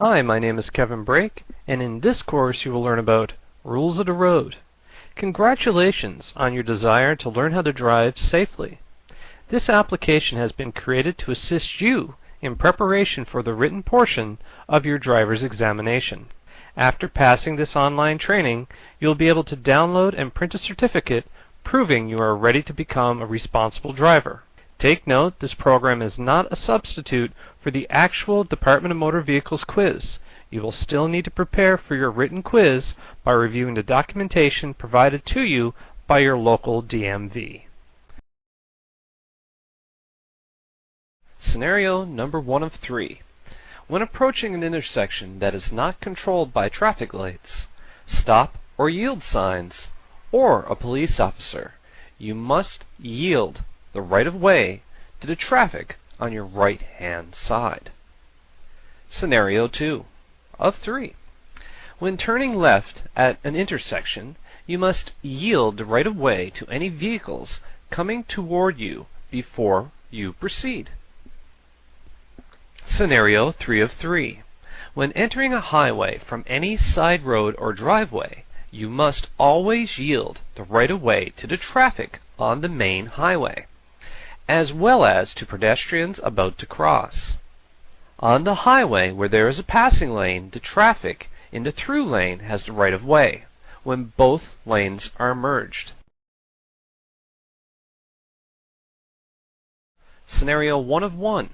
Hi, my name is Kevin Brake, and in this course you will learn about rules of the road. Congratulations on your desire to learn how to drive safely. This application has been created to assist you in preparation for the written portion of your driver's examination. After passing this online training, you'll be able to download and print a certificate proving you are ready to become a responsible driver. Take note, this program is not a substitute for the actual Department of Motor Vehicles quiz. You will still need to prepare for your written quiz by reviewing the documentation provided to you by your local DMV. Scenario number 1 of 3. When approaching an intersection that is not controlled by traffic lights, stop or yield signs, or a police officer, you must yield the right-of-way to the traffic on your right-hand side. Scenario 2 of 3. When turning left at an intersection, you must yield the right-of-way to any vehicles coming toward you before you proceed. Scenario 3 of 3. When entering a highway from any side road or driveway, you must always yield the right-of-way to the traffic on the main highway, as well as to pedestrians about to cross. On the highway where there is a passing lane, the traffic in the through lane has the right-of-way when both lanes are merged. Scenario 1 of 1.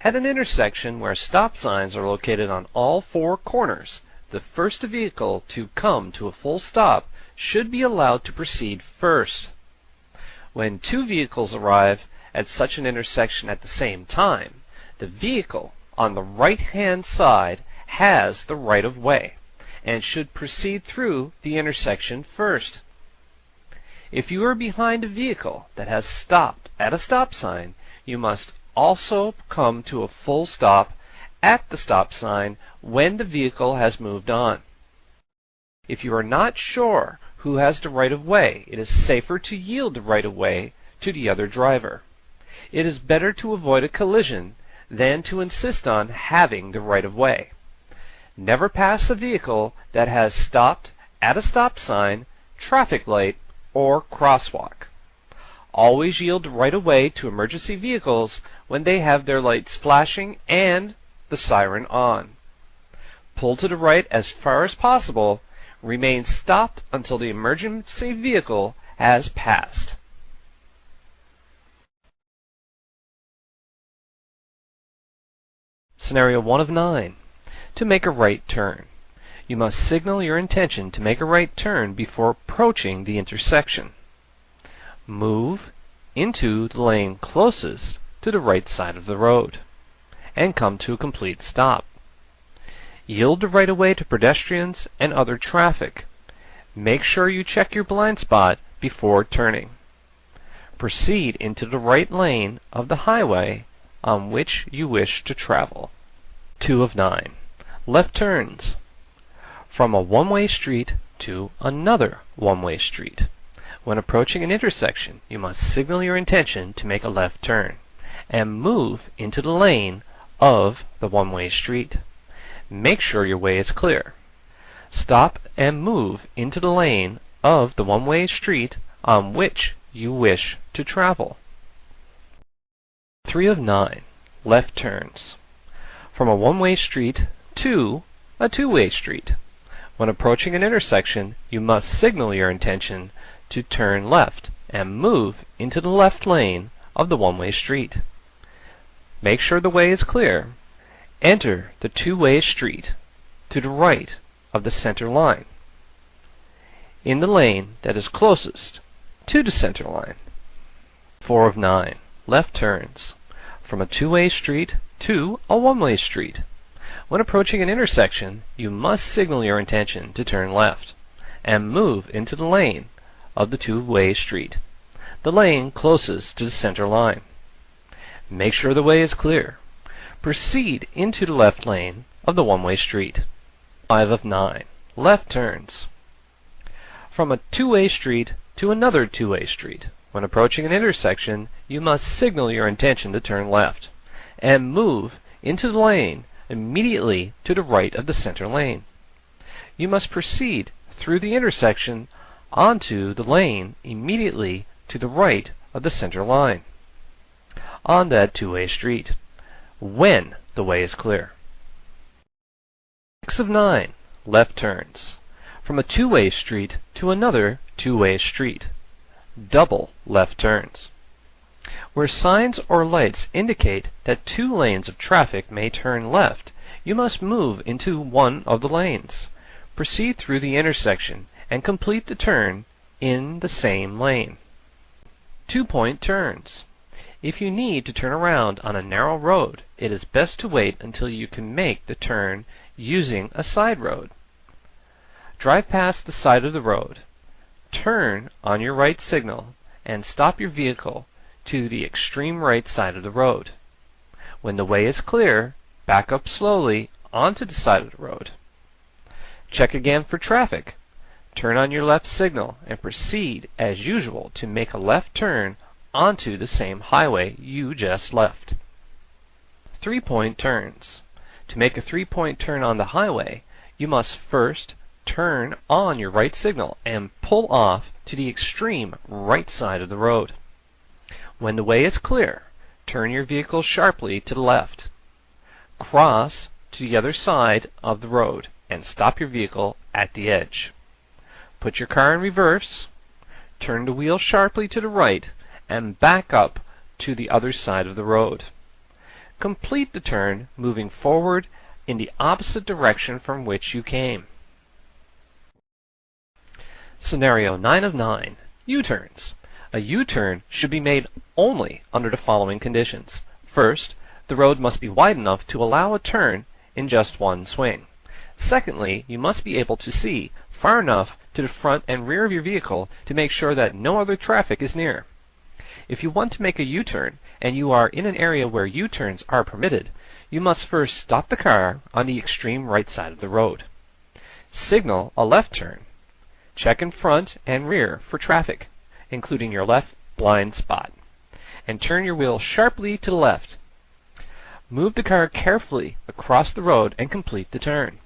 At an intersection where stop signs are located on all 4 corners, the first vehicle to come to a full stop should be allowed to proceed first. When 2 vehicles arrive at such an intersection at the same time, the vehicle on the right-hand side has the right-of-way and should proceed through the intersection first. If you are behind a vehicle that has stopped at a stop sign, you must also come to a full stop at the stop sign when the vehicle has moved on. If you are not sure who has the right-of-way, it is safer to yield the right-of-way to the other driver. It is better to avoid a collision than to insist on having the right-of-way. Never pass a vehicle that has stopped at a stop sign, traffic light, or crosswalk. Always yield the right-of-way to emergency vehicles when they have their lights flashing and the siren on. Pull to the right as far as possible. Remain stopped until the emergency vehicle has passed. Scenario 1 of 9. To make a right turn, you must signal your intention to make a right turn before approaching the intersection. Move into the lane closest to the right side of the road and come to a complete stop. Yield the right-of-way to pedestrians and other traffic. Make sure you check your blind spot before turning. Proceed into the right lane of the highway on which you wish to travel. 2 of 9. Left turns. From a one-way street to another one-way street. When approaching an intersection, you must signal your intention to make a left turn and move into the lane of the one-way street. Make sure your way is clear. Stop and move into the lane of the one-way street on which you wish to travel. 3 of 9. Left turns. From a one-way street to a two-way street. When approaching an intersection, you must signal your intention to turn left and move into the left lane of the one-way street. Make sure the way is clear. Enter the two-way street to the right of the center line, in the lane that is closest to the center line. 4 of 9. Left turns. From a two-way street to a one-way street. When approaching an intersection, you must signal your intention to turn left and move into the lane of the two-way street, the lane closest to the center line. Make sure the way is clear. Proceed into the left lane of the one-way street. 5 of 9. Left turns. From a two-way street to another two-way street. When approaching an intersection, you must signal your intention to turn left and move into the lane immediately to the right of the center lane. You must proceed through the intersection onto the lane immediately to the right of the center line on that two-way street when the way is clear. 6 of 9. Left turns. From a two-way street to another two-way street. Double left turns. Where signs or lights indicate that two lanes of traffic may turn left, you must move into one of the lanes. Proceed through the intersection and complete the turn in the same lane. 2-point turns. If you need to turn around on a narrow road, it is best to wait until you can make the turn using a side road. Drive past the side of the road. Turn on your right signal and stop your vehicle to the extreme right side of the road. When the way is clear, back up slowly onto the side of the road. Check again for traffic. Turn on your left signal and proceed as usual to make a left turn onto the same highway you just left. 3-point turns. To make a 3-point turn on the highway, you must first turn on your right signal and pull off to the extreme right side of the road. When the way is clear, turn your vehicle sharply to the left. Cross to the other side of the road and stop your vehicle at the edge. Put your car in reverse, turn the wheel sharply to the right, and back up to the other side of the road. Complete the turn moving forward in the opposite direction from which you came. Scenario 9 of 9. U-turns. A U-turn should be made only under the following conditions. First, the road must be wide enough to allow a turn in just one swing. Secondly, you must be able to see far enough to the front and rear of your vehicle to make sure that no other traffic is near. If you want to make a U-turn and you are in an area where U-turns are permitted, you must first stop the car on the extreme right side of the road. Signal a left turn. Check in front and rear for traffic, including your left blind spot, and turn your wheel sharply to the left. Move the car carefully across the road and complete the turn.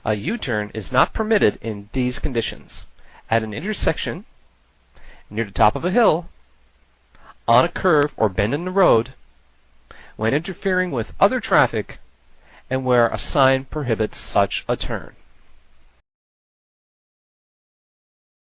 A U-turn is not permitted in these conditions: at an intersection, near the top of a hill, on a curve or bend in the road, when interfering with other traffic, and where a sign prohibits such a turn.